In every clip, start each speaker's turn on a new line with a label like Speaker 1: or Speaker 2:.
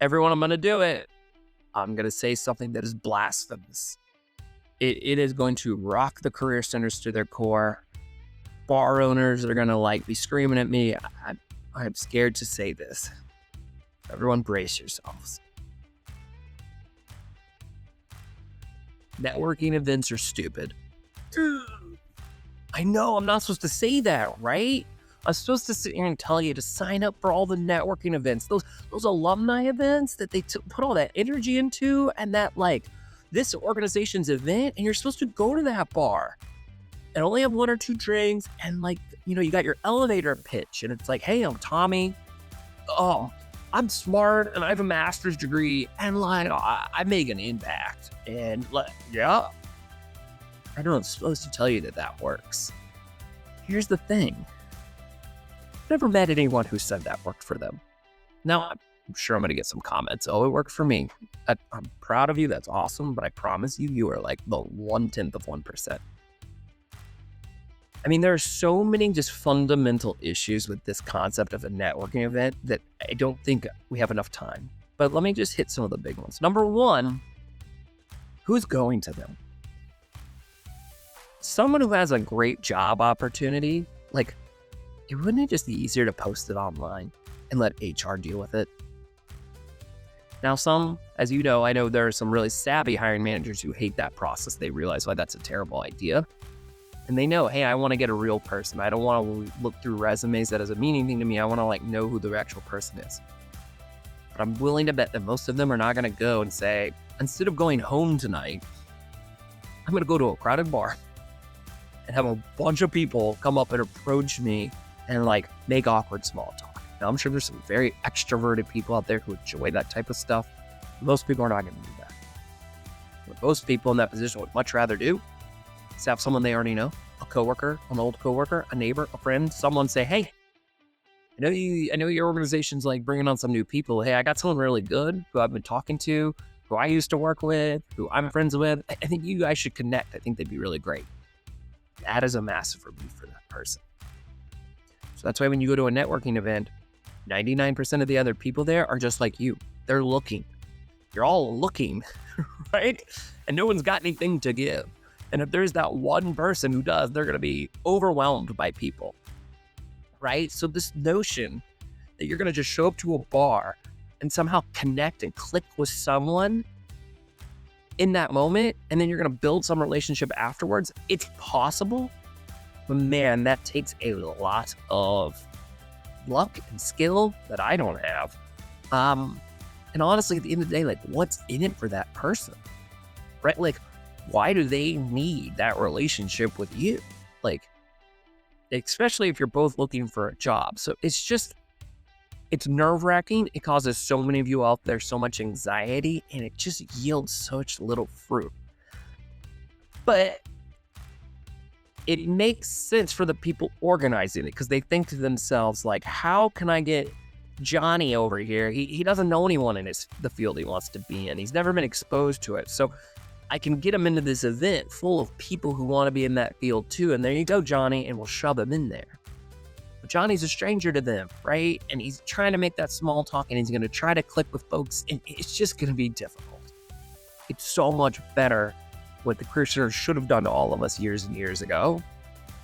Speaker 1: everyone, I'm going to do it. I'm going to say something that is blasphemous. It is going to rock the career centers to their core. Bar owners are going to be screaming at me. I'm scared to say this. Everyone brace yourselves. Networking events are stupid. I know I'm not supposed to say that, right? I'm supposed to sit here and tell you to sign up for all the networking events, those alumni events that they put all that energy into, and that this organization's event, and you're supposed to go to that bar and only have 1 or 2 drinks, and you got your elevator pitch, and it's like, hey, I'm Tommy. Oh, I'm smart, and I have a master's degree, and I make an impact, and yeah. I don't know, I'm supposed to tell you that works. Here's the thing. I've never met anyone who said that worked for them. Now, I'm sure I'm going to get some comments. Oh, it worked for me. I'm proud of you. That's awesome. But I promise you are the 1/10 of 1%. I mean, there are so many just fundamental issues with this concept of a networking event that I don't think we have enough time. But let me just hit some of the big ones. Number 1, who's going to them? Someone who has a great job opportunity, wouldn't it just be easier to post it online and let HR deal with it? Now, as you know, I know there are some really savvy hiring managers who hate that process. They realize why that's a terrible idea. And they know, hey, I want to get a real person. I don't want to look through resumes. That doesn't mean anything to me. I want to know who the actual person is. But I'm willing to bet that most of them are not going to go and say, instead of going home tonight, I'm going to go to a crowded bar and have a bunch of people come up and approach me and make awkward small talk. Now, I'm sure there's some very extroverted people out there who enjoy that type of stuff. Most people are not going to do that. What most people in that position would much rather do is have someone they already know, a coworker, an old coworker, a neighbor, a friend, someone say, hey, I know your organization's bringing on some new people. Hey, I got someone really good who I've been talking to, who I used to work with, who I'm friends with. I think you guys should connect. I think they'd be really great. That is a massive relief for that person. So that's why when you go to a networking event, 99% of the other people there are just like you. They're looking. You're all looking, right? And no one's got anything to give. And if there's that one person who does, they're going to be overwhelmed by people, right? So this notion that you're going to just show up to a bar and somehow connect and click with someone in that moment, and then you're going to build some relationship afterwards, it's possible. But man, that takes a lot of luck and skill that I don't have. And honestly, at the end of the day, what's in it for that person, right? Why do they need that relationship with you? Especially if you're both looking for a job. So it's nerve-wracking. It causes so many of you out there so much anxiety, and it just yields such little fruit. But it makes sense for the people organizing it, because they think to themselves, how can I get Johnny over here? He doesn't know anyone in the field he wants to be in. He's never been exposed to it. So I can get him into this event full of people who want to be in that field too. And there you go, Johnny, and we'll shove him in there. But Johnny's a stranger to them, right? And he's trying to make that small talk, and he's going to try to click with folks, and it's just going to be difficult. It's so much better. What the Career Center should have done to all of us years and years ago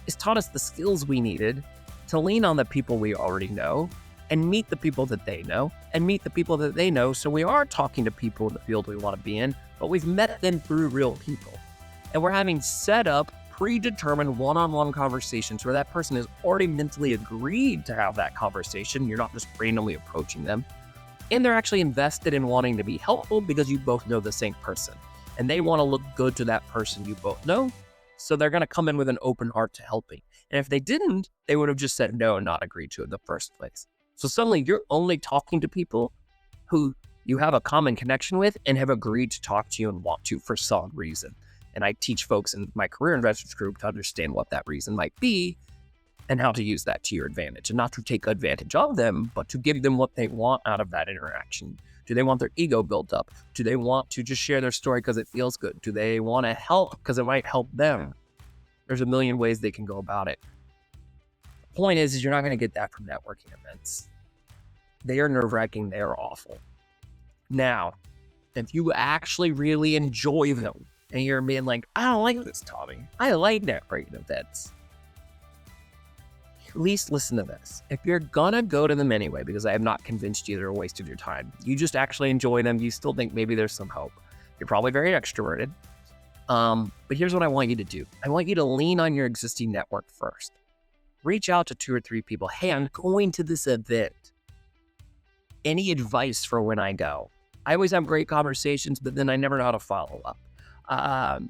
Speaker 1: is taught us the skills we needed to lean on the people we already know and meet the people that they know and meet the people that they know. So we are talking to people in the field we want to be in, but we've met them through real people. And we're having set up predetermined one-on-one conversations where that person has already mentally agreed to have that conversation. You're not just randomly approaching them. And they're actually invested in wanting to be helpful because you both know the same person. And they want to look good to that person you both know. So they're going to come in with an open heart to helping. And if they didn't, they would have just said no and not agreed to it in the first place. So suddenly you're only talking to people who you have a common connection with and have agreed to talk to you and want to for some reason. And I teach folks in my Career Investors group to understand what that reason might be and how to use that to your advantage, and not to take advantage of them, but to give them what they want out of that interaction. Do they want their ego built up? Do they want to just share their story because it feels good? Do they want to help because it might help them? There's a million ways they can go about it. The point is you're not going to get that from networking events. They are nerve-wracking. They are awful. Now, if you actually really enjoy them and you're being like, I don't like this, Tommy, I like networking events, at least listen to this. If you're gonna go to them anyway, because I have not convinced you they're a waste of your time, you just actually enjoy them, you still think maybe there's some hope. You're probably very extroverted. But here's what I want you to do. I want you to lean on your existing network first. Reach out to 2 or 3 people. Hey, I'm going to this event. Any advice for when I go? I always have great conversations, but then I never know how to follow up. I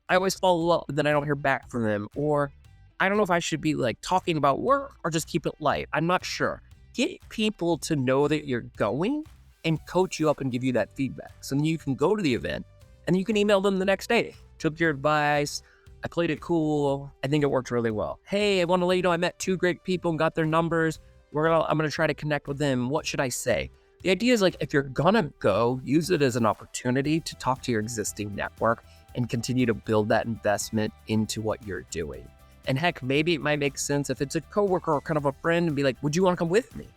Speaker 1: always follow up, but then I don't hear back from them. Or I don't know if I should be like talking about work or just keep it light. I'm not sure. Get people to know that you're going and coach you up and give you that feedback. So then you can go to the event and you can email them the next day. Took your advice. I played it cool. I think it worked really well. Hey, I want to let you know I met 2 great people and got their numbers. I'm going to try to connect with them. What should I say? The idea is like, if you're going to go, use it as an opportunity to talk to your existing network and continue to build that investment into what you're doing. And heck, maybe it might make sense if it's a coworker or kind of a friend and be like, would you want to come with me?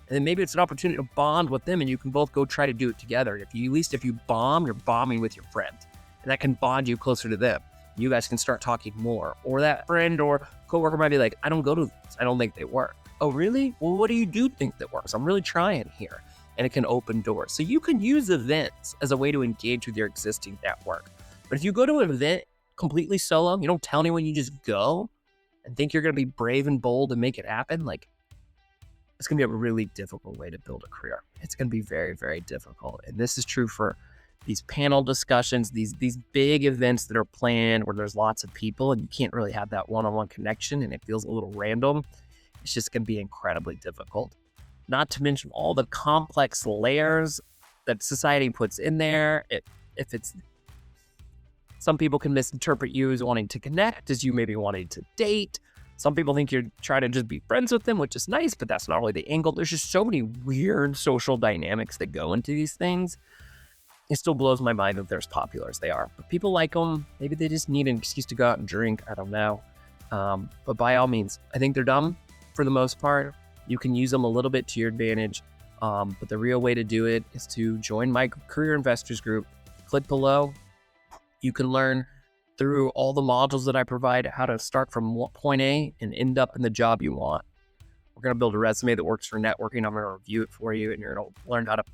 Speaker 1: And then maybe it's an opportunity to bond with them and you can both go try to do it together. At least if you bomb, you're bombing with your friend. And that can bond you closer to them. You guys can start talking more. Or that friend or coworker might be like, I don't go to this. I don't think they work. Oh, really? Well, what do you do think that works? I'm really trying here. And it can open doors. So you can use events as a way to engage with your existing network. But if you go to an event completely solo, you don't tell anyone, you just go and think you're going to be brave and bold and make it happen, like, it's going to be a really difficult way to build a career. It's going to be very, very difficult. And this is true for these panel discussions, these big events that are planned where there's lots of people and you can't really have that one-on-one connection and it feels a little random. It's just going to be incredibly difficult. Not to mention all the complex layers that society puts in there. If it's, some people can misinterpret you as wanting to connect, as you maybe wanting to date. Some people think you're trying to just be friends with them, which is nice, but that's not really the angle. There's just so many weird social dynamics that go into these things. It still blows my mind that they're as popular as they are. But people like them. Maybe they just need an excuse to go out and drink. I don't know. But by all means, I think they're dumb for the most part. You can use them a little bit to your advantage. But the real way to do it is to join my Career Investors group. Click below. You can learn through all the modules that I provide how to start from point A and end up in the job you want. We're going to build a resume that works for networking. I'm going to review it for you, and you're going to learn how to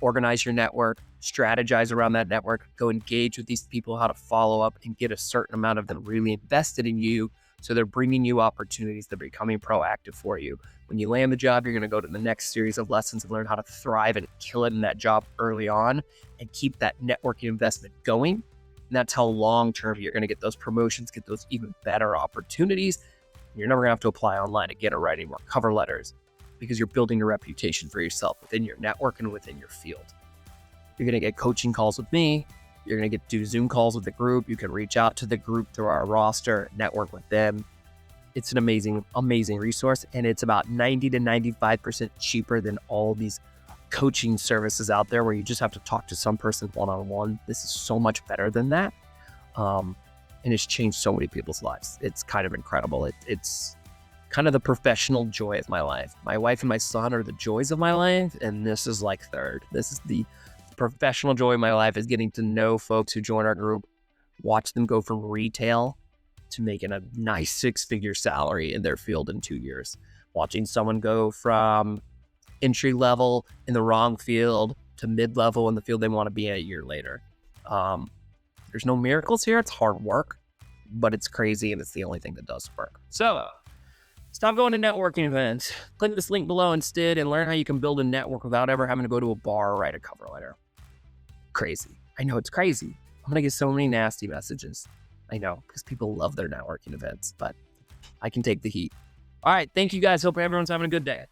Speaker 1: organize your network, strategize around that network, go engage with these people, how to follow up and get a certain amount of them really invested in you. So they're bringing you opportunities. They're becoming proactive for you. When you land the job, you're going to go to the next series of lessons and learn how to thrive and kill it in that job early on and keep that networking investment going. And that's how long-term you're going to get those promotions, get those even better opportunities. You're never going to have to apply online again or write any more cover letters because you're building a reputation for yourself within your network and within your field. You're going to get coaching calls with me. You're going to do Zoom calls with the group. You can reach out to the group through our roster, network with them. It's an amazing, amazing resource. And it's about 90 to 95% cheaper than all these coaching services out there where you just have to talk to some person one-on-one. This is so much better than that. And it's changed so many people's lives. It's kind of incredible. It's kind of the professional joy of my life. My wife and my son are the joys of my life. And this is like third. This is the professional joy of my life, is getting to know folks who join our group, watch them go from retail to making a nice 6-figure salary in their field in 2 years. Watching someone go from entry level in the wrong field to mid-level in the field they want to be in a year later. There's no miracles here. It's hard work, but it's crazy and it's the only thing that does work. So stop going to networking events. Click this link below instead and learn how you can build a network without ever having to go to a bar or write a cover letter. Crazy. I know it's crazy. I'm going to get so many nasty messages. I know, because people love their networking events, but I can take the heat. All right. Thank you guys. Hope everyone's having a good day.